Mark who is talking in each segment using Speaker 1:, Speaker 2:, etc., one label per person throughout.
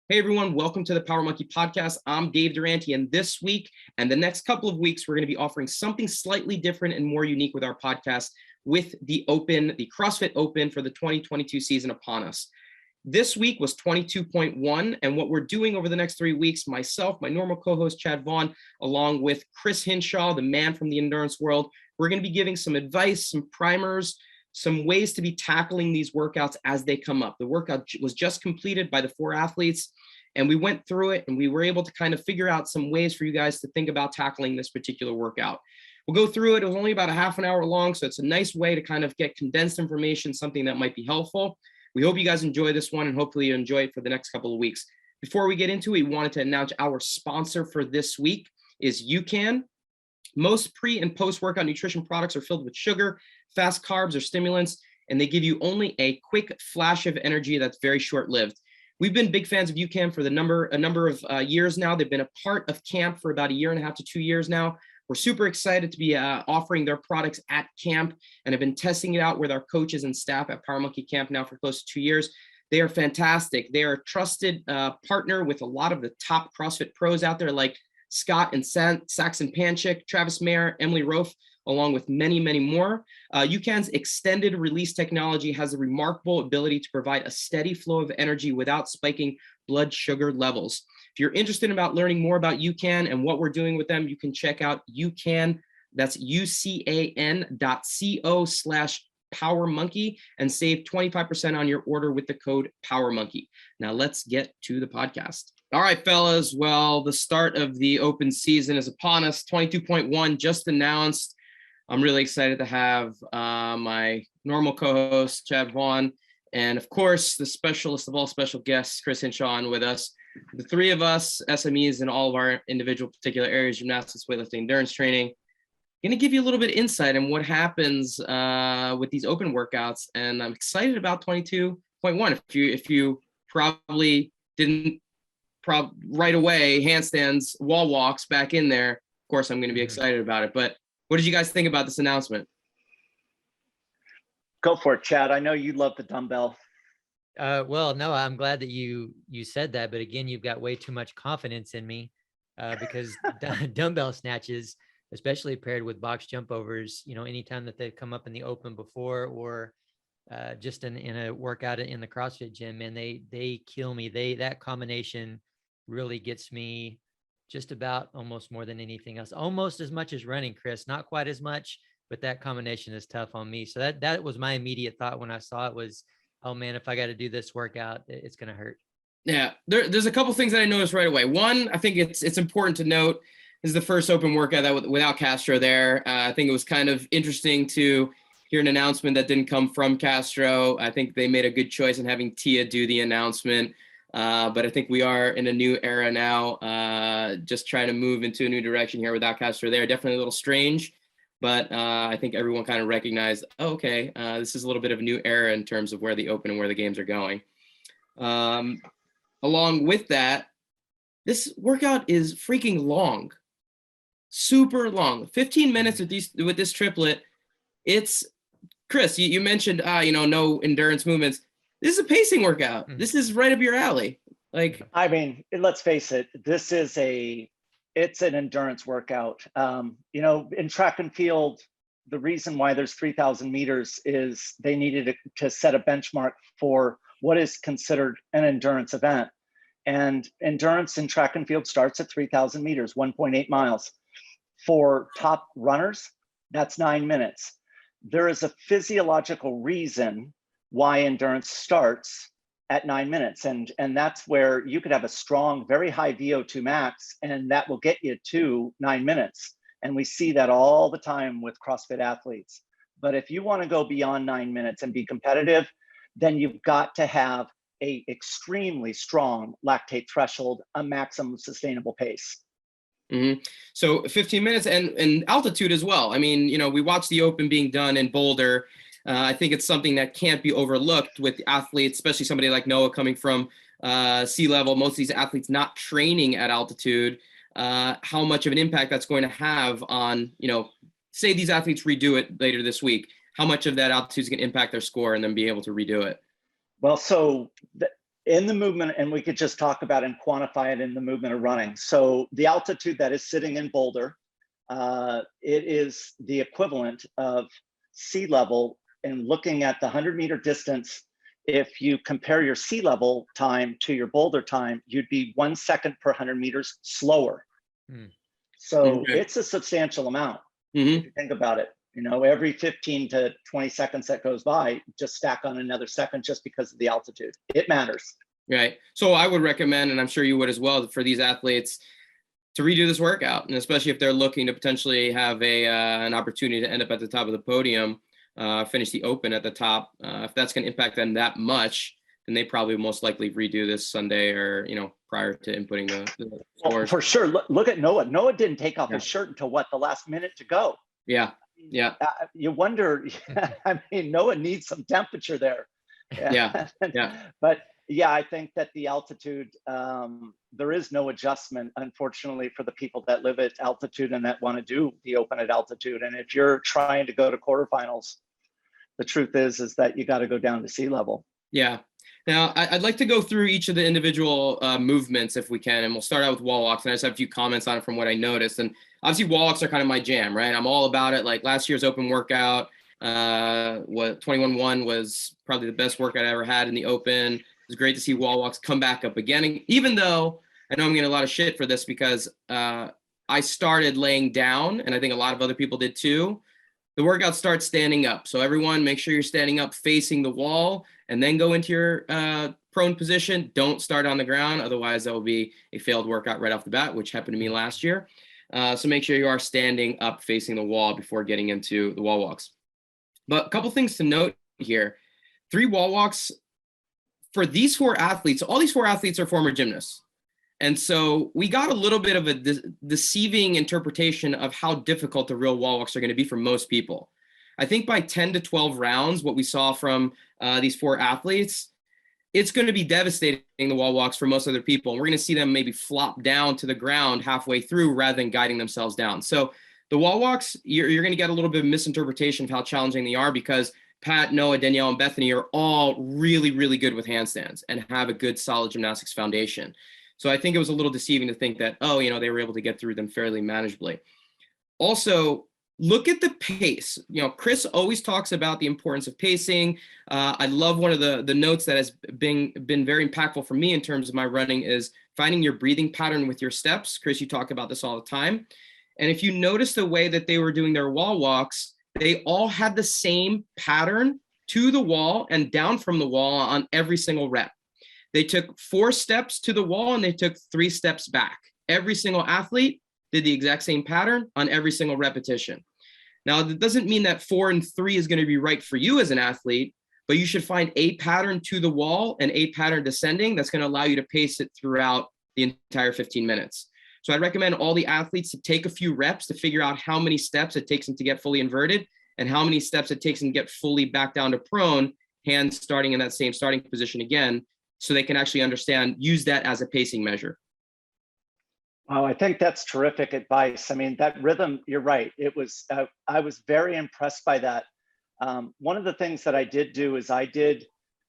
Speaker 1: Hey everyone, welcome to the Power Monkey podcast. I'm Dave Durante, and this week and the next couple of weeks, we're going to be offering something slightly different and more unique with our podcast with the CrossFit Open for the 2022 season upon us. This week was 22.1, and what we're doing over the next 3 weeks, myself, my normal co-host Chad Vaughn, along with Chris Hinshaw, the man from the endurance world, we're going to be giving some advice, some primers, some ways to be tackling these workouts as they come up. The workout was just completed by the 4 athletes, and we went through it and we were able to kind of figure out some ways for you guys to think about tackling this particular workout. We'll go through it. It was only about a half an hour long, so it's a nice way to kind of get condensed information, something that might be helpful. We hope you guys enjoy this one, and hopefully you enjoy it for the next couple of weeks. Before we get into it, we wanted to announce our sponsor for this week is UCAN. Most pre and post-workout nutrition products are filled with sugar, fast carbs, or stimulants, and they give you only a quick flash of energy that's very short-lived. We've been big fans of UCAN for a number of years now. They've been a part of camp for about 1.5 to 2 years now. We're super excited to be offering their products at camp, and have been testing it out with our coaches and staff at Power Monkey Camp now for close to 2 years. They are fantastic. They are a trusted partner with a lot of the top CrossFit pros out there, like Scott and Saxon Panchik, Travis Mayer, Emily Rolfe, along with many, many more. UCAN's extended release technology has a remarkable ability to provide a steady flow of energy without spiking blood sugar levels. If you're interested about learning more about UCAN and what we're doing with them, you can check out UCAN, that's UCAN.co/PowerMonkey, and save 25% on your order with the code PowerMonkey. Now let's get to the podcast. All right, fellas. Well, the start of the open season is upon us. 22.1 just announced. I'm really excited to have my normal co-host, Chad Vaughn, and of course, the specialist of all special guests, Chris Hinshaw, with us. The three of us, SMEs in all of our individual particular areas, gymnastics, weightlifting, endurance training, going to give you a little bit of insight on what happens with these open workouts. And I'm excited about 22.1. If you probably didn't right away, handstands, wall walks back in there, of course, I'm going to be excited about it. But what did you guys think about this announcement?
Speaker 2: Go for it, Chad. I know you love the dumbbell.
Speaker 3: Well, no, I'm glad that you said that. But again, you've got way too much confidence in me because dumbbell snatches, especially paired with box jump overs, anytime that they've come up in the open before or just in a workout in the CrossFit gym, and they kill me. That combination really gets me just about almost more than anything else. Almost as much as running, Chris, not quite as much, but that combination is tough on me. So that was my immediate thought when I saw it was, oh man, if I got to do this workout, it's going to hurt.
Speaker 1: Yeah, there's a couple things that I noticed right away. One, I think it's important to note, this is the first open workout that without Castro there. I think it was kind of interesting to hear an announcement that didn't come from Castro. I think they made a good choice in having Tia do the announcement. But I think we are in a new era now, just trying to move into a new direction here without Castro there. Definitely a little strange, but I think everyone kind of recognized, oh, okay, this is a little bit of a new era in terms of where the open and where the games are going. Along with that, this workout is freaking long, super long, 15 minutes with this triplet. It's, Chris, you mentioned, no endurance movements. This is a pacing workout. This is right up your alley.
Speaker 2: I mean, let's face it, it's an endurance workout. In track and field, the reason why there's 3,000 meters is they needed to set a benchmark for what is considered an endurance event. And endurance in track and field starts at 3,000 meters, 1.8 miles. For top runners, that's 9 minutes. There is a physiological reason why endurance starts at 9 minutes. And that's where you could have a strong, very high VO2 max, and that will get you to 9 minutes. And we see that all the time with CrossFit athletes. But if you want to go beyond 9 minutes and be competitive, then you've got to have a extremely strong lactate threshold, a maximum sustainable pace.
Speaker 1: Mm-hmm. So 15 minutes and altitude as well. I mean, we watched the open being done in Boulder. I think it's something that can't be overlooked with athletes, especially somebody like Noah coming from sea level. Most of these athletes not training at altitude, how much of an impact that's going to have on, say these athletes redo it later this week. How much of that altitude is going to impact their score and then be able to redo it?
Speaker 2: Well, so in the movement, and we could just talk about and quantify it in the movement of running. So the altitude that is sitting in Boulder, it is the equivalent of sea level. And looking at the 100-meter distance, if you compare your sea level time to your Boulder time, you'd be 1 second per 100 meters slower. So it's a substantial amount. If you think about it, you know, every 15 to 20 seconds that goes by, just stack on another second just because of the altitude. It matters.
Speaker 1: Right. So I would recommend, and I'm sure you would as well, for these athletes to redo this workout, and especially if they're looking to potentially have an opportunity to end up at the top of the podium, finish the open at the top. If that's going to impact them that much, then they probably most likely redo this Sunday, or, you know, prior to inputting the scores.
Speaker 2: For sure. Look at Noah. Noah didn't take off his shirt until what, the last minute to go.
Speaker 1: Yeah.
Speaker 2: You wonder, I mean, Noah needs some temperature there.
Speaker 1: Yeah.
Speaker 2: But yeah, I think that the altitude, there is no adjustment, unfortunately, for the people that live at altitude and that want to do the open at altitude. And if you're trying to go to quarterfinals, the truth is that you got to go down to sea level.
Speaker 1: Yeah. Now, I'd like to go through each of the individual movements if we can, and we'll start out with wall walks. And I just have a few comments on it from what I noticed. And obviously, wall walks are kind of my jam, right? I'm all about it. Like last year's open workout, what 21.1 was probably the best workout I ever had in the open. It was great to see wall walks come back up again. And even though I know I'm getting a lot of shit for this because I started laying down, and I think a lot of other people did too. The workout starts standing up. So everyone, make sure you're standing up facing the wall, and then go into your prone position. Don't start on the ground. Otherwise, that will be a failed workout right off the bat, which happened to me last year. So make sure you are standing up facing the wall before getting into the wall walks. But a couple things to note here. 3 wall walks for these 4 athletes. All these 4 athletes are former gymnasts. And so we got a little bit of a deceiving interpretation of how difficult the real wall walks are going to be for most people. I think by 10 to 12 rounds, what we saw from these 4 athletes, it's going to be devastating, the wall walks, for most other people. And we're going to see them maybe flop down to the ground halfway through rather than guiding themselves down. So the wall walks, you're going to get a little bit of misinterpretation of how challenging they are, because Pat, Noah, Danielle, and Bethany are all really, really good with handstands and have a good, solid gymnastics foundation. So I think it was a little deceiving to think that, oh, you know, they were able to get through them fairly manageably. Also, look at the pace. You know, Chris always talks about the importance of pacing. I love one of the notes that has been very impactful for me in terms of my running is finding your breathing pattern with your steps. Chris, you talk about this all the time. And if you notice the way that they were doing their wall walks, they all had the same pattern to the wall and down from the wall on every single rep. They took 4 steps to the wall and they took 3 steps back. Every single athlete did the exact same pattern on every single repetition. Now, that doesn't mean that 4 and 3 is going to be right for you as an athlete, but you should find a pattern to the wall and a pattern descending that's going to allow you to pace it throughout the entire 15 minutes. So I'd recommend all the athletes to take a few reps to figure out how many steps it takes them to get fully inverted and how many steps it takes them to get fully back down to prone, hands starting in that same starting position again, so they can actually use that as a pacing measure.
Speaker 2: Oh, I think that's terrific advice. I mean, that rhythm, you're right. It was, I was very impressed by that. One of the things that I did do is I did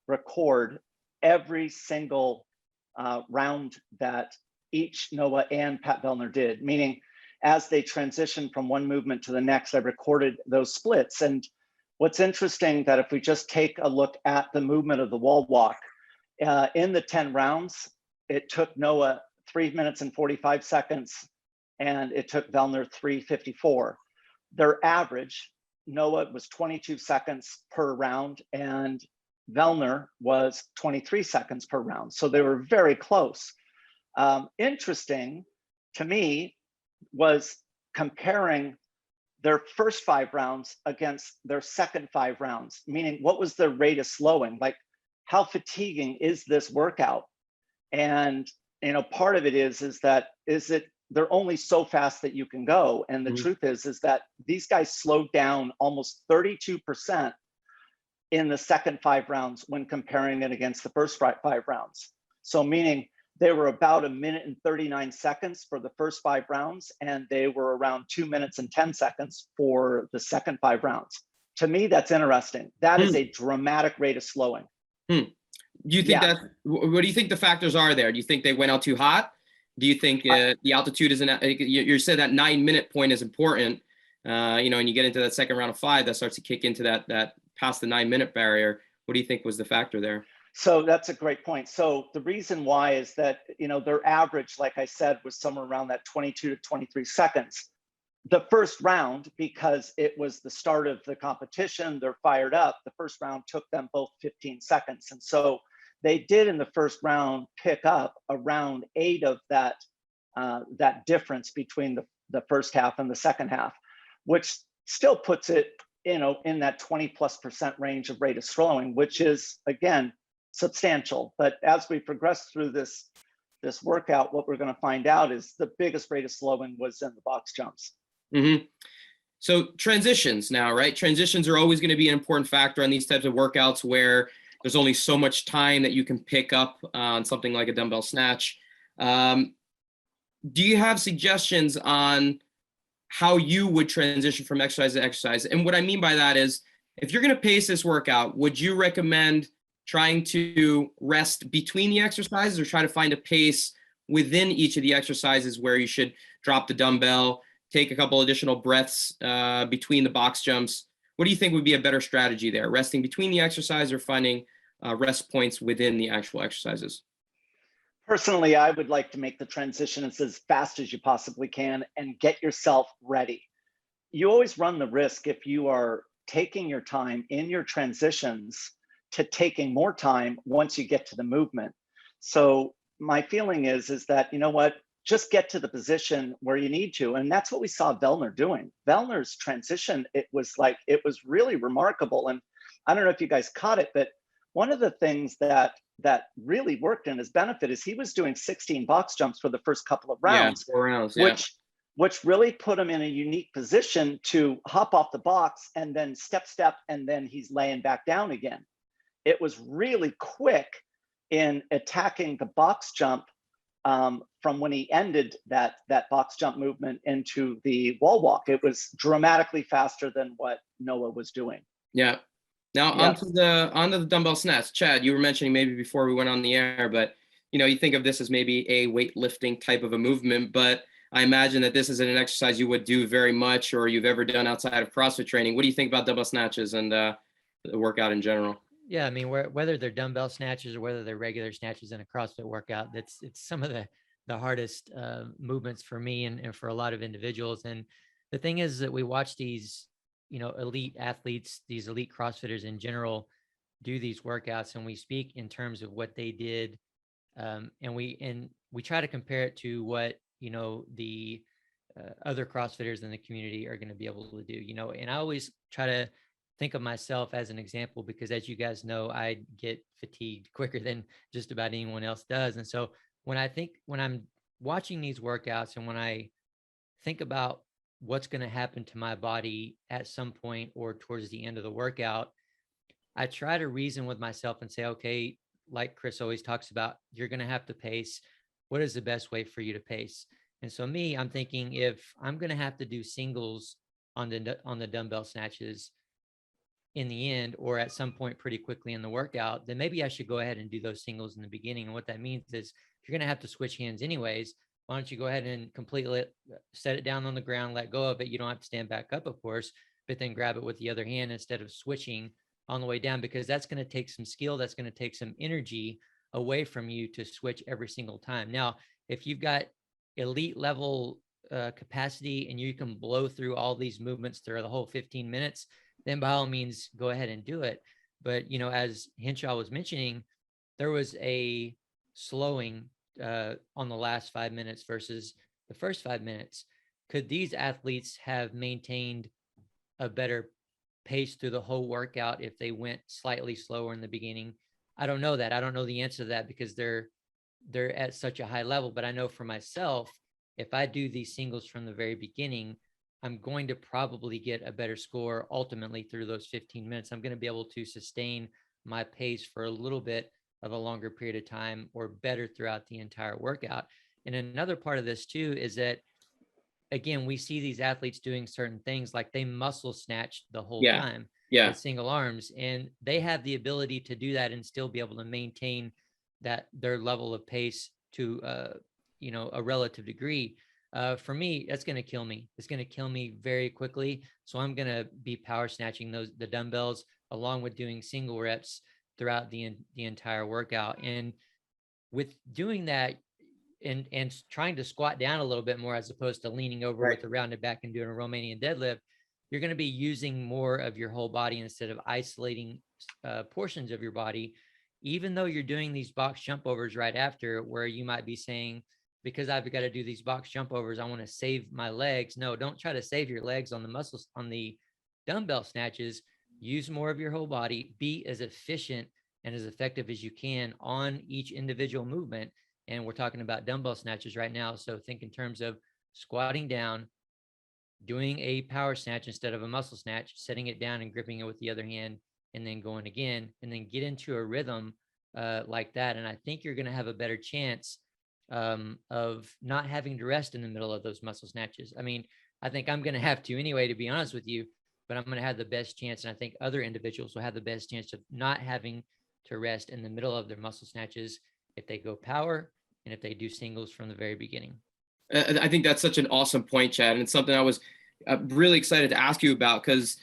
Speaker 2: record every single round that each Noah and Pat Vellner did, meaning as they transitioned from one movement to the next, I recorded those splits. And what's interesting that if we just take a look at the movement of the wall walk, in the 10 rounds, it took Noah 3 minutes and 45 seconds, and it took Vellner 3:54. Their average, Noah was 22 seconds per round, and Vellner was 23 seconds per round. So they were very close. Interesting to me was comparing their first 5 rounds against their second 5 rounds, meaning what was the rate of slowing? Like, how fatiguing is this workout? And, you know, part of it is that they're only so fast that you can go. And the truth is that these guys slowed down almost 32% in the second 5 rounds when comparing it against the first 5 rounds. So meaning they were about 1 minute and 39 seconds for the first 5 rounds, and they were around 2 minutes and 10 seconds for the second 5 rounds. To me, that's interesting. That is a dramatic rate of slowing.
Speaker 1: Do you think
Speaker 2: Yeah.
Speaker 1: what do you think the factors are there? Do you think they went out too hot? Do you think the altitude is you said that 9-minute point is important, and you get into that second round of 5, that starts to kick into that past the 9-minute barrier. What do you think was the factor there?
Speaker 2: So that's a great point. So the reason why is that, their average, like I said, was somewhere around that 22 to 23 seconds. The first round, because it was the start of the competition, they're fired up. The first round took them both 15 seconds. And so they did in the first round pick up around 8 of that difference between the first half and the second half, which still puts it, in that 20+% range of rate of slowing, which is, again, substantial. But as we progress through this workout, what we're going to find out is the biggest rate of slowing was in the box jumps.
Speaker 1: Mm-hmm. So transitions now, right? Transitions are always going to be an important factor on these types of workouts where there's only so much time that you can pick up on something like a dumbbell snatch. Do you have suggestions on how you would transition from exercise to exercise? And what I mean by that is, if you're going to pace this workout, would you recommend trying to rest between the exercises, or try to find a pace within each of the exercises where you should drop the dumbbell, take a couple additional breaths between the box jumps? What do you think would be a better strategy there? Resting between the exercise, or finding rest points within the actual exercises?
Speaker 2: Personally, I would like to make the transition as fast as you possibly can and get yourself ready. You always run the risk, if you are taking your time in your transitions, to taking more time once you get to the movement. So my feeling is that, just get to the position where you need to. And that's what we saw Vellner doing. Vellner's transition, it was really remarkable. And I don't know if you guys caught it, but one of the things that really worked in his benefit is he was doing 16 box jumps for the first couple of rounds,
Speaker 1: 4 rounds, yeah.
Speaker 2: which really put him in a unique position to hop off the box and then step, and then he's laying back down again. It was really quick in attacking the box jump from when he ended that box jump movement into the wall walk. It was dramatically faster than what Noah was doing.
Speaker 1: Yeah. Now onto the dumbbell snatch. Chad, you were mentioning maybe before we went on the air, but you think of this as maybe a weightlifting type of a movement, but I imagine that this isn't an exercise you would do very much, or you've ever done outside of CrossFit training. What do you think about dumbbell snatches and the workout in general?
Speaker 3: Yeah, I mean, whether they're dumbbell snatches or whether they're regular snatches in a CrossFit workout, it's some of the hardest movements for me and for a lot of individuals. And the thing is that we watch these, elite athletes, these elite CrossFitters in general, do these workouts, and we speak in terms of what they did, and we try to compare it to what the other CrossFitters in the community are going to be able to do. And I always try to think of myself as an example, because as you guys know, I get fatigued quicker than just about anyone else does. And so when I'm watching these workouts, and when I think about what's going to happen to my body at some point or towards the end of the workout, I try to reason with myself and say, okay, like Chris always talks about, you're going to have to pace. What is the best way for you to pace? And so I'm thinking, if I'm going to have to do singles on the dumbbell snatches in the end, or at some point pretty quickly in the workout, then maybe I should go ahead and do those singles in the beginning. And what that means is, if you're going to have to switch hands anyways, why don't you go ahead and completely set it down on the ground, let go of it. You don't have to stand back up, of course, but then grab it with the other hand instead of switching on the way down, because that's going to take some skill. That's going to take some energy away from you to switch every single time. Now, if you've got elite level capacity and you can blow through all these movements through the whole 15 minutes, then by all means, go ahead and do it. But, as Hinshaw was mentioning, there was a slowing on the last 5 minutes versus the first 5 minutes. Could these athletes have maintained a better pace through the whole workout if they went slightly slower in the beginning? I don't know that. I don't know the answer to that, because they're at such a high level. But I know for myself, if I do these singles from the very beginning, I'm going to probably get a better score ultimately through those 15 minutes. I'm going to be able to sustain my pace for a little bit of a longer period of time, or better throughout the entire workout. And another part of this too is that, again, we see these athletes doing certain things, like they muscle snatch the whole time.
Speaker 1: Yeah.
Speaker 3: with single arms, and they have the ability to do that and still be able to maintain that their level of pace to a relative degree. For me, that's going to kill me. It's going to kill me very quickly. So I'm going to be power snatching the dumbbells along with doing single reps throughout the entire workout. And with doing that and trying to squat down a little bit more as opposed to leaning over
Speaker 1: Right.
Speaker 3: with a rounded back and doing a Romanian deadlift, you're going to be using more of your whole body instead of isolating portions of your body, even though you're doing these box jump overs right after, where you might be saying, because I've got to do these box jump overs, I want to save my legs. No, don't try to save your legs on the muscles, on the dumbbell snatches. Use more of your whole body, be as efficient and as effective as you can on each individual movement. And we're talking about dumbbell snatches right now. So think in terms of squatting down, doing a power snatch instead of a muscle snatch, setting it down and gripping it with the other hand, and then going again, and then get into a rhythm like that. And I think you're going to have a better chance of not having to rest in the middle of those muscle snatches. I mean, I think I'm going to have to anyway, to be honest with you, but I'm going to have the best chance. And I think other individuals will have the best chance of not having to rest in the middle of their muscle snatches if they go power and if they do singles from the very beginning.
Speaker 1: I think that's such an awesome point, Chad. And it's something I was really excited to ask you about because,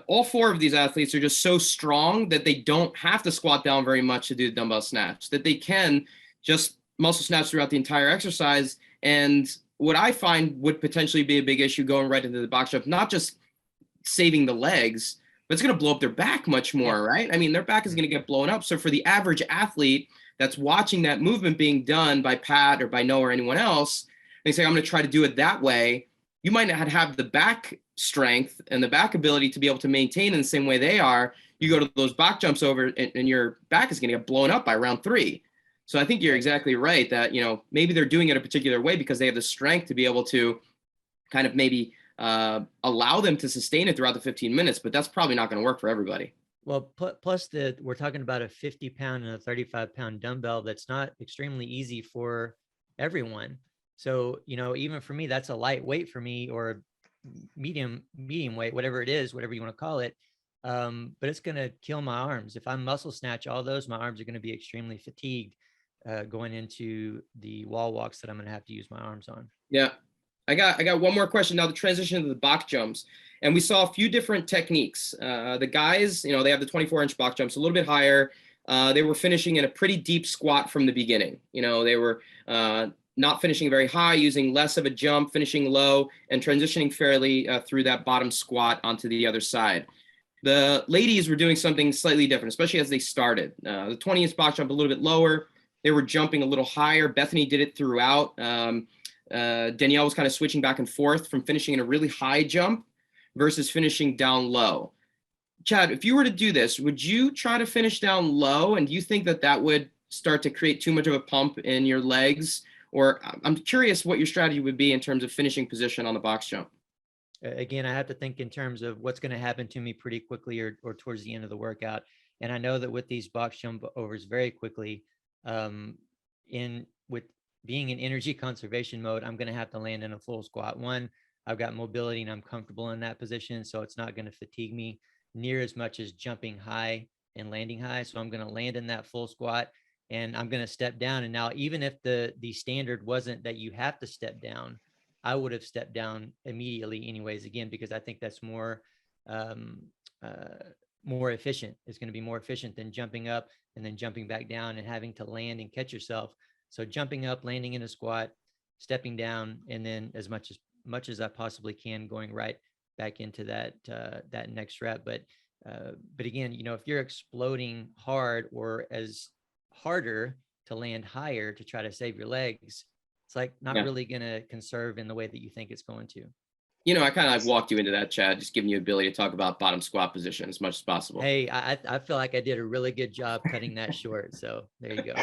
Speaker 1: all four of these athletes are just so strong that they don't have to squat down very much to do the dumbbell snatch, that they can just muscle snatch throughout the entire exercise. And what I find would potentially be a big issue going right into the box jump, not just saving the legs, but it's going to blow up their back much more, right? I mean, their back is going to get blown up. So for the average athlete that's watching that movement being done by Pat or by Noah or anyone else, they say, I'm going to try to do it that way. You might not have the back strength and the back ability to be able to maintain in the same way they are. You go to those box jumps over and your back is going to get blown up by round 3. So I think you're exactly right that, maybe they're doing it a particular way because they have the strength to be able to kind of maybe allow them to sustain it throughout the 15 minutes, but that's probably not going to work for everybody.
Speaker 3: Well, plus we're talking about a 50-pound and a 35-pound dumbbell. That's not extremely easy for everyone. So, even for me, that's a light weight for me, or medium weight, whatever it is, whatever you want to call it. But it's going to kill my arms. If I muscle snatch all those, my arms are going to be extremely fatigued going into the wall walks that I'm going to have to use my arms on.
Speaker 1: Yeah. I got one more question now, the transition to the box jumps. And we saw a few different techniques. The guys, they have the 24-inch box jumps, a little bit higher. They were finishing in a pretty deep squat from the beginning. They were not finishing very high, using less of a jump, finishing low, and transitioning fairly through that bottom squat onto the other side. The ladies were doing something slightly different, especially as they started. The 20-inch box jump a little bit lower. They were jumping a little higher. Bethany did it throughout. Danielle was kind of switching back and forth from finishing in a really high jump versus finishing down low. Chad, if you were to do this, would you try to finish down low? And do you think that would start to create too much of a pump in your legs? Or I'm curious what your strategy would be in terms of finishing position on the box jump.
Speaker 3: Again, I have to think in terms of what's going to happen to me pretty quickly or towards the end of the workout. And I know that with these box jump overs very quickly, with being in energy conservation mode, I'm going to have to land in a full squat. One, I've got mobility and I'm comfortable in that position, so it's not going to fatigue me near as much as jumping high and landing high. So I'm going to land in that full squat and I'm going to step down. And now, even if the standard wasn't that you have to step down, I would have stepped down immediately anyways, again, because I think that's more efficient. It's going to be more efficient than jumping up and then jumping back down and having to land and catch yourself. So jumping up, landing in a squat, stepping down, and then as much as I possibly can, going right back into that next rep. But again, if you're exploding hard or as harder to land higher to try to save your legs, it's like not really going to conserve in the way that you think it's going to.
Speaker 1: I kind of like walked you into that, Chad, just giving you ability to talk about bottom squat position as much as possible.
Speaker 3: Hey, I feel like I did a really good job cutting that short. So there you go.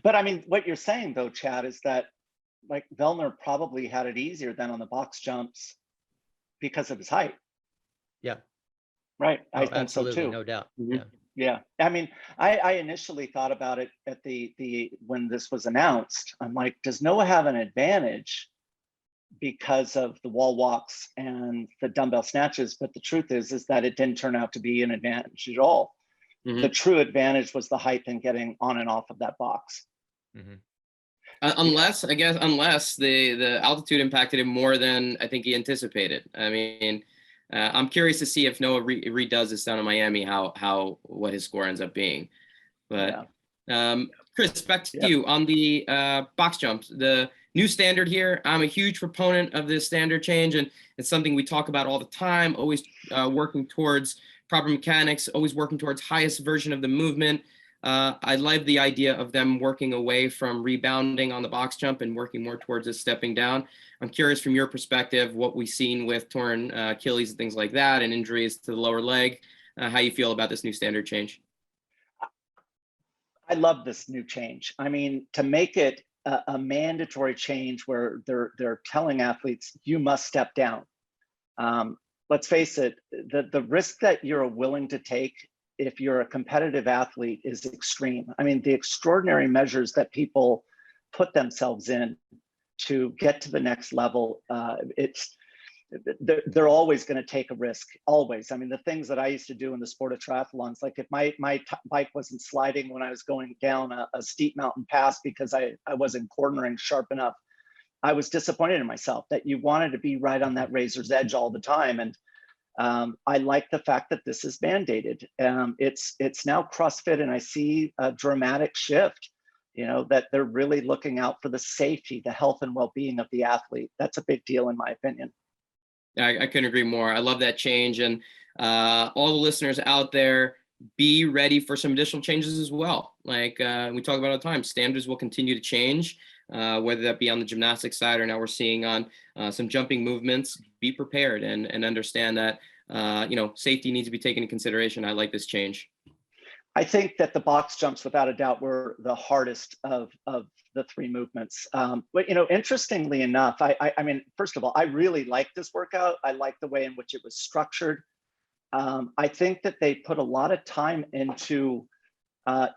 Speaker 2: But I mean, what you're saying though, Chad, is that like Vellner probably had it easier than on the box jumps because of his height.
Speaker 3: Yeah.
Speaker 2: Right. I think so too.
Speaker 3: No doubt.
Speaker 1: Mm-hmm.
Speaker 3: Yeah.
Speaker 2: Yeah. I mean, I initially thought about it at the when this was announced. I'm like, does Noah have an advantage because of the wall walks and the dumbbell snatches. But the truth is that it didn't turn out to be an advantage at all. The true advantage was the height and getting on and off of that box.
Speaker 1: Unless the altitude impacted him more than I think he anticipated. I mean, I'm curious to see if Noah redoes this down in Miami, what his score ends up being. But Chris, back to you on the box jumps, the new standard here. I'm a huge proponent of this standard change, and it's something we talk about all the time, always working towards proper mechanics, always working towards highest version of the movement. I love the idea of them working away from rebounding on the box jump and working more towards a stepping down. I'm curious from your perspective, what we've seen with torn Achilles and things like that and injuries to the lower leg, how you feel about this new standard change.
Speaker 2: I love this new change. I mean, to make it a mandatory change where they're telling athletes, you must step down. Let's face it, the risk that you're willing to take if you're a competitive athlete is extreme. I mean, the extraordinary measures that people put themselves in to get to the next level, they're always going to take a risk, always. I mean, the things that I used to do in the sport of triathlons, like if my bike wasn't sliding when I was going down a steep mountain pass because I wasn't cornering sharp enough, I was disappointed in myself. That you wanted to be right on that razor's edge all the time. And I like the fact that this is mandated. It's now CrossFit, and I see a dramatic shift, that they're really looking out for the safety, the health and well-being of the athlete. That's a big deal in my opinion.
Speaker 1: I couldn't agree more. I love that change. And all the listeners out there, be ready for some additional changes as well. Like we talk about all the time, standards will continue to change, whether that be on the gymnastics side or now we're seeing on some jumping movements. Be prepared and understand that, safety needs to be taken into consideration. I like this change.
Speaker 2: I think that the box jumps, without a doubt, were the hardest of the three movements. But interestingly enough, I mean, first of all, I really like this workout. I like the way in which it was structured. I think that they put a lot of time into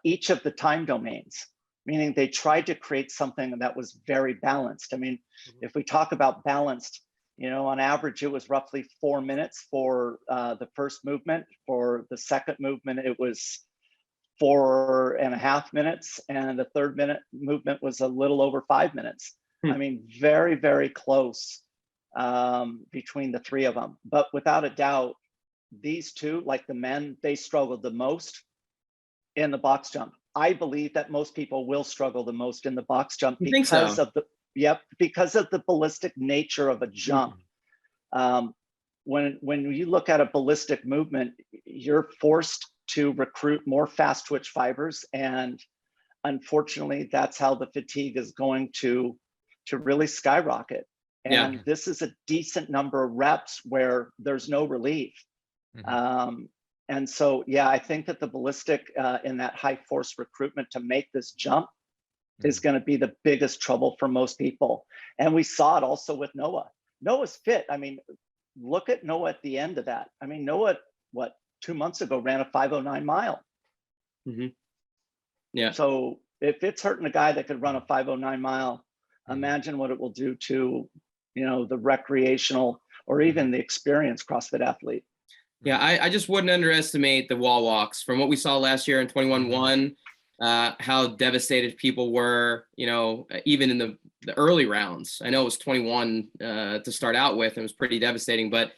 Speaker 2: each of the time domains, meaning they tried to create something that was very balanced. I mean, if we talk about balanced, on average, it was roughly 4 minutes for the first movement. For the second movement, it was 4.5 minutes, and the third movement was a little over 5 minutes. I mean, very, very close between the three of them. But without a doubt, these two, like the men, they struggled the most in the box jump. I believe that most people will struggle the most in the box jump because of the ballistic nature of a jump. When you look at a ballistic movement, you're forced to recruit more fast twitch fibers, and unfortunately, that's how the fatigue is going to really skyrocket. And this is a decent number of reps where there's no relief. And so, I think that the ballistic in that high force recruitment to make this jump is going to be the biggest trouble for most people. And we saw it also with Noah. Noah's fit. I mean, look at Noah at the end of that. I mean, Noah, 2 months ago ran a 5:09 mile. So if it's hurting a guy that could run a 5:09 mile, imagine what it will do to, the recreational or even the experienced CrossFit athlete.
Speaker 1: Yeah, I just wouldn't underestimate the wall walks. From what we saw last year in 21-1, how devastated people were, even in the early rounds. I know it was 21 to start out with, and it was pretty devastating, but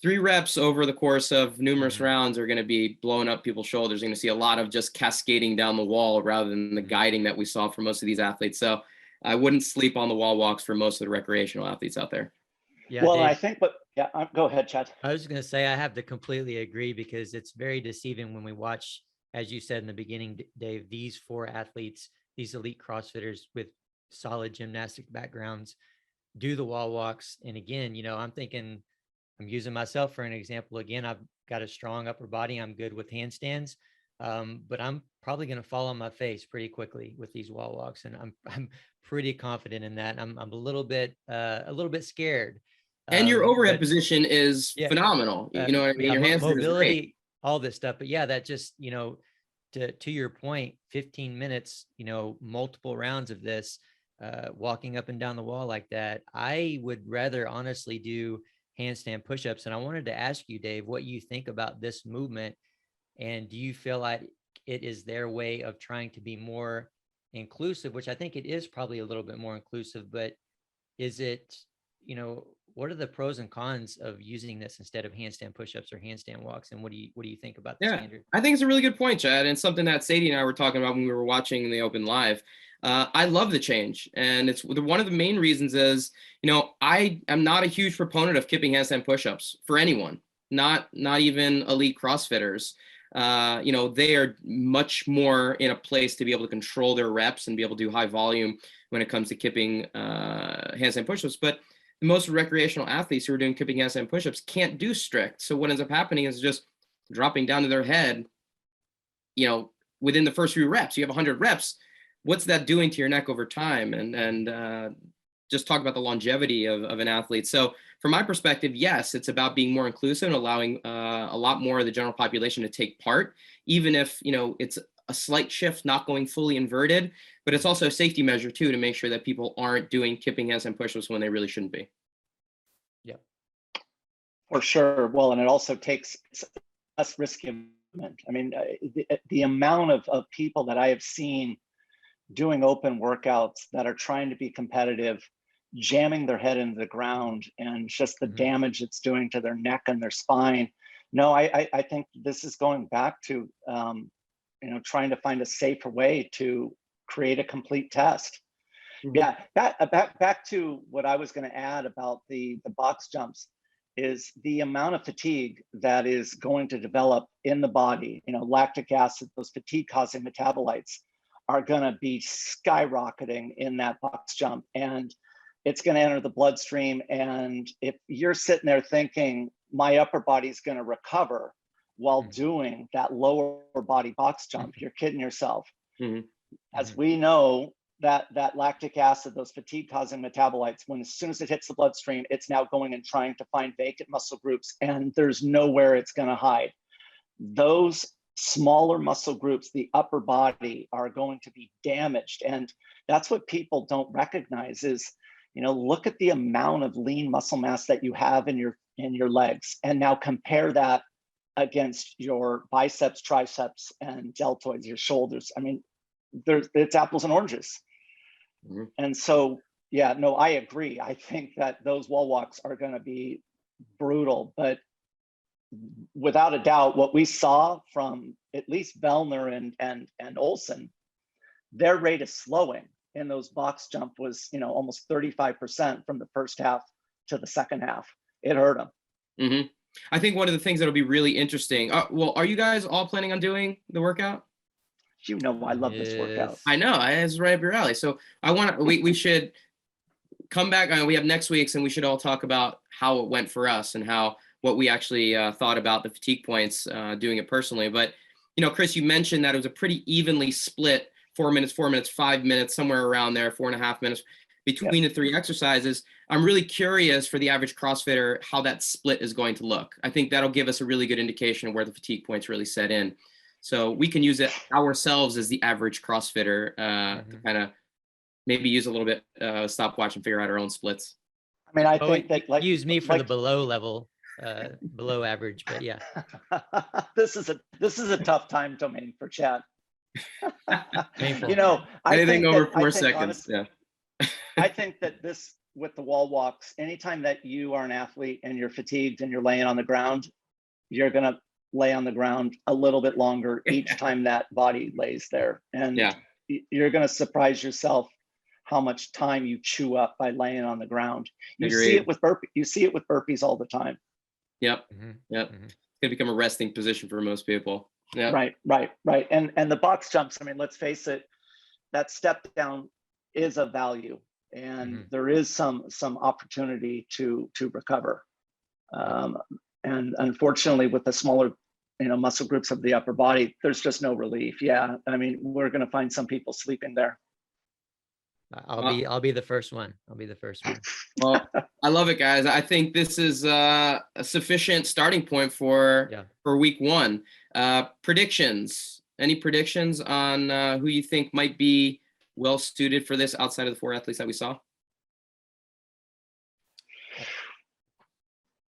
Speaker 1: 3 reps over the course of numerous rounds are going to be blowing up people's shoulders. You're going to see a lot of just cascading down the wall rather than the guiding that we saw for most of these athletes. So I wouldn't sleep on the wall walks for most of the recreational athletes out there.
Speaker 3: Yeah,
Speaker 2: well,
Speaker 3: Dave,
Speaker 2: I think, go ahead, Chad.
Speaker 3: I was going to say I have to completely agree, because it's very deceiving when we watch, as you said in the beginning, Dave, these 4 athletes, these elite CrossFitters with solid gymnastic backgrounds, do the wall walks. And again, I'm thinking, I'm using myself for an example. Again, I've got a strong upper body. I'm good with handstands, but I'm probably going to fall on my face pretty quickly with these wall walks, and I'm pretty confident in that. I'm a little bit scared.
Speaker 1: And your overhead position is phenomenal. You know what I mean? Your handstand
Speaker 3: mobility,
Speaker 1: is great.
Speaker 3: All this stuff. But that just, to your point, 15 minutes, multiple rounds of this, walking up and down the wall like that. I would rather honestly do handstand push-ups. And I wanted to ask you, Dave, what you think about this movement. And do you feel like it is their way of trying to be more inclusive, which I think it is probably a little bit more inclusive, but is it, what are the pros and cons of using this instead of handstand push-ups or handstand walks? And what do you think about the standard?
Speaker 1: I think it's a really good point, Chad, and something that Sadie and I were talking about when we were watching the Open live. I love the change, and it's one of the main reasons is, I am not a huge proponent of kipping handstand push-ups for anyone, not even elite CrossFitters. They are much more in a place to be able to control their reps and be able to do high volume when it comes to kipping handstand push-ups. But most recreational athletes who are doing kipping handstand push-ups can't do strict. So what ends up happening is just dropping down to their head, within the first few reps. You have 100 reps. What's that doing to your neck over time? And just talk about the longevity of an athlete. So from my perspective, yes, it's about being more inclusive and allowing a lot more of the general population to take part, even if, it's a slight shift, not going fully inverted, but it's also a safety measure too, to make sure that people aren't doing kipping handstand push-ups when they really shouldn't be.
Speaker 3: Yeah,
Speaker 2: for sure. Well, and it also takes less risky movement. I mean, the amount of people that I have seen doing open workouts that are trying to be competitive, jamming their head into the ground, and just the damage it's doing to their neck and their spine. No, I think this is going back to, trying to find a safer way to create a complete test. Yeah, back to what I was going to add about the box jumps is the amount of fatigue that is going to develop in the body. Lactic acid, those fatigue causing metabolites are going to be skyrocketing in that box jump, and it's going to enter the bloodstream. And if you're sitting there thinking my upper body's going to recover while doing that lower body box jump, you're kidding yourself. As we know, that lactic acid, those fatigue causing metabolites, as soon as it hits the bloodstream, it's now going and trying to find vacant muscle groups, and there's nowhere it's going to hide. Those smaller muscle groups, the upper body, are going to be damaged. And that's what people don't recognize is, look at the amount of lean muscle mass that you have in your legs, and now compare that against your biceps, triceps, and deltoids, your shoulders. I mean, it's apples and oranges. And so, yeah, no, I agree. I think that those wall walks are going to be brutal, but without a doubt, what we saw from at least Vellner and Olsen, their rate of slowing in those box jump was, almost 35% from the first half to the second half. It hurt them.
Speaker 1: I think one of the things that'll be really interesting. Well, are you guys all planning on doing the workout?
Speaker 2: I love this workout.
Speaker 1: I know, it's right up your alley. So we should come back. We have next week's, and we should all talk about how it went for us and what we actually thought about the fatigue points doing it personally. But, Chris, you mentioned that it was a pretty evenly split 4 minutes, 4 minutes, 5 minutes, somewhere around there, 4.5 minutes between the three exercises. I'm really curious for the average CrossFitter how that split is going to look. I think that'll give us a really good indication of where the fatigue points really set in. So we can use it ourselves as the average CrossFitter to kind of maybe use a little bit stopwatch and figure out our own splits.
Speaker 2: I mean, I think that
Speaker 3: use me for the below level, below average, but yeah.
Speaker 2: This is a tough time domain for Chad.
Speaker 3: Painful.
Speaker 1: Anything over 4 seconds.
Speaker 2: Honestly, I think that this, with the wall walks, anytime that you are an athlete and you're fatigued and you're laying on the ground, you're going to lay on the ground a little bit longer each time that body lays there. And you're going to surprise yourself how much time you chew up by laying on the ground. You see it with burpees all the time.
Speaker 1: Yep. It's going to become a resting position for most people. Yeah.
Speaker 2: Right. And the box jumps, I mean, let's face it, that step down is of value, and there is some opportunity to recover. And unfortunately, with the smaller, muscle groups of the upper body, there's just no relief. Yeah, I mean, we're going to find some people sleeping there.
Speaker 3: I'll be the first one.
Speaker 1: Well, I love it, guys. I think this is a sufficient starting point for week one. Predictions? Any predictions on who you think might be well suited for this outside of the 4 athletes that we saw?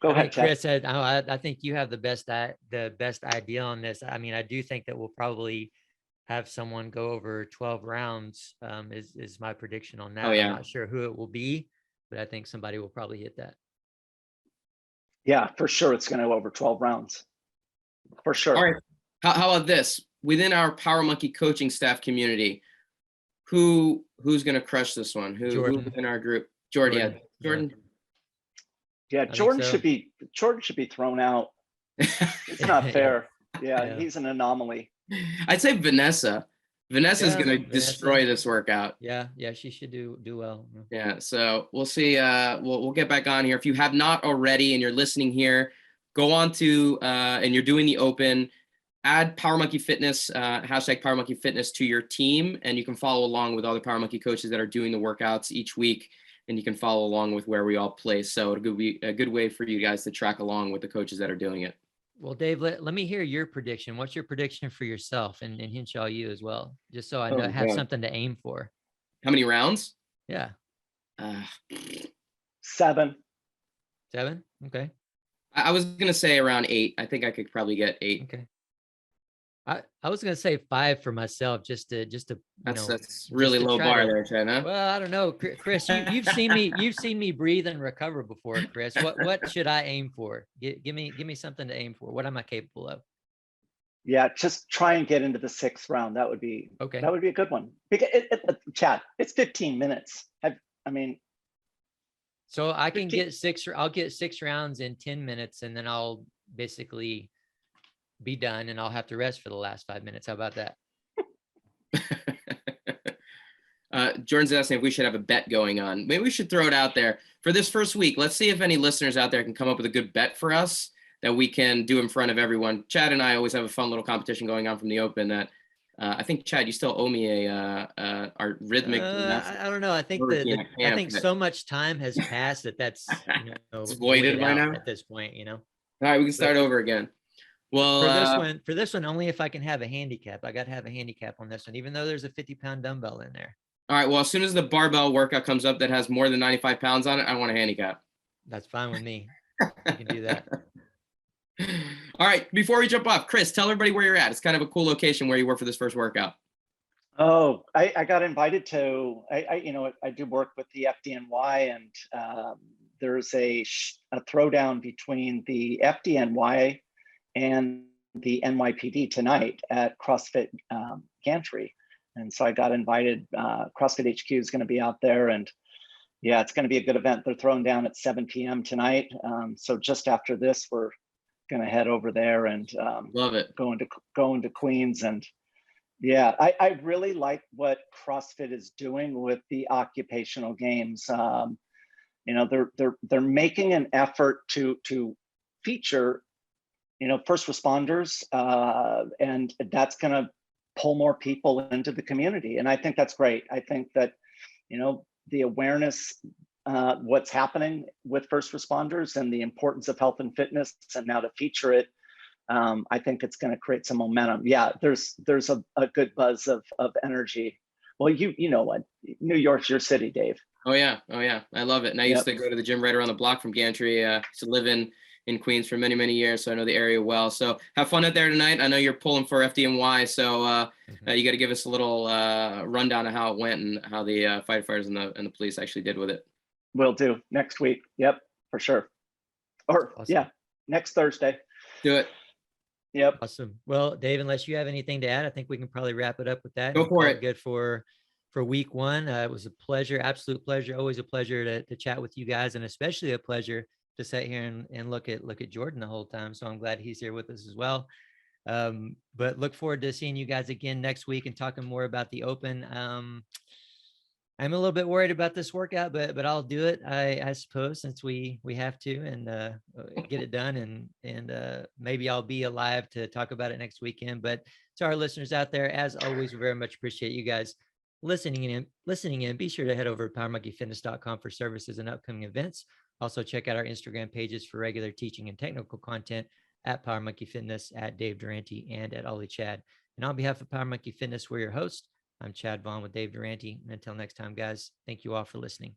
Speaker 2: Go ahead, Chad.
Speaker 3: Chris said, I think you have the best idea on this. I mean, I do think that we'll probably have someone go over 12 rounds, is my prediction on that.
Speaker 1: Oh, yeah.
Speaker 3: I'm not sure who it will be, but I think somebody will probably hit that.
Speaker 2: Yeah, for sure. It's going to go over 12 rounds. For sure.
Speaker 1: All right. How about this? Within our Power Monkey coaching staff community, who's going to crush this one? Who within our group? Jordan. Jordan.
Speaker 2: Yeah, Jordan should be thrown out. It's not fair. Yeah, he's an anomaly.
Speaker 1: I'd say Vanessa. Vanessa's going to destroy this workout.
Speaker 3: Yeah, she should do well.
Speaker 1: Yeah, so we'll see. We'll get back on here. If you have not already and you're listening here, go on to and you're doing the open, add Power Monkey Fitness, hashtag Power Monkey Fitness to your team, and you can follow along with other Power Monkey coaches that are doing the workouts each week, and you can follow along with where we all place. So it'll be a good way for you guys to track along with the coaches that are doing it.
Speaker 3: Well, Dave, let me hear your prediction. What's your prediction for yourself and Hinshaw, you as well, just so I have something to aim for?
Speaker 1: How many rounds?
Speaker 3: Yeah.
Speaker 2: 7.
Speaker 3: 7? Okay.
Speaker 1: I was going to say around 8. I think I could probably get 8.
Speaker 3: Okay. I was going to say 5 for myself, just to
Speaker 1: that's really low bar there, Chad, huh?
Speaker 3: Well, I don't know, Chris, you've seen me breathe and recover before, Chris. What should I aim for? Give me something to aim for. What am I capable of?
Speaker 2: Yeah, just try and get into the 6th round. That would be okay. That would be a good one. Because Chad, it's 15 minutes.
Speaker 3: So I can get 6. I'll get 6 rounds in 10 minutes, and then I'll basically be done, and I'll have to rest for the last 5 minutes. How about that?
Speaker 1: Jordan's asking if we should have a bet going on. Maybe we should throw it out there for this first week. Let's see if any listeners out there can come up with a good bet for us that we can do in front of everyone. Chad and I always have a fun little competition going on from the open that I think, Chad, you still owe me our rhythmic.
Speaker 3: I don't know. I think I think so much time has passed that's
Speaker 1: it's voided by now
Speaker 3: at this point.
Speaker 1: All right, we can start over again. Well,
Speaker 3: for this one, only if I can have a handicap. I got to have a handicap on this one, even though there's a 50-pound dumbbell in there.
Speaker 1: All right. Well, as soon as the barbell workout comes up that has more than 95 pounds on it, I want a handicap.
Speaker 3: That's fine with me. You can do that.
Speaker 1: All right. Before we jump off, Chris, tell everybody where you're at. It's kind of a cool location where you were for this first workout.
Speaker 2: Oh, I got invited to. I do work with the FDNY, and there's a throwdown between the FDNY and the NYPD tonight at CrossFit Gantry. And so I got invited. CrossFit HQ is going to be out there, and yeah, it's going to be a good event. They're throwing down at 7 p.m. tonight. So just after this, we're going to head over there and
Speaker 1: love it.
Speaker 2: Going to Queens. And yeah, I really like what CrossFit is doing with the occupational games. They're making an effort to feature first responders, and that's going to pull more people into the community. And I think that's great. I think that, the awareness, what's happening with first responders and the importance of health and fitness, and now to feature it, I think it's going to create some momentum. Yeah, there's a good buzz of energy. Well, you know what, New York's your city, Dave.
Speaker 1: Oh yeah. I love it. And I used to go to the gym right around the block from Gantry. I used to live in Queens for many, many years, so I know the area well. So have fun out there tonight. I know you're pulling for FDNY, so you got to give us a little rundown of how it went and how the firefighters and the police actually did with it.
Speaker 2: Will do next week. Yep, for sure. Or awesome. Yeah, next Thursday.
Speaker 1: Do it.
Speaker 2: Yep.
Speaker 3: Awesome. Well, Dave, unless you have anything to add, I think we can probably wrap it up with that.
Speaker 1: Go for it.
Speaker 3: Good for week 1. It was a pleasure, absolute pleasure. Always a pleasure to chat with you guys, and especially a pleasure to sit here and look at Jordan the whole time. So I'm glad he's here with us as well. But look forward to seeing you guys again next week and talking more about the open. I'm a little bit worried about this workout, but I'll do it, I suppose, since we have to, and get it done, and maybe I'll be alive to talk about it next weekend. But to our listeners out there, as always, we very much appreciate you guys listening in. Be sure to head over to PowerMonkeyFitness.com for services and upcoming events. Also, check out our Instagram pages for regular teaching and technical content at Power Monkey Fitness, at Dave Durante, and at Ollie Chad. And on behalf of Power Monkey Fitness, we're your hosts, I'm Chad Vaughn with Dave Durante. And until next time, guys, thank you all for listening.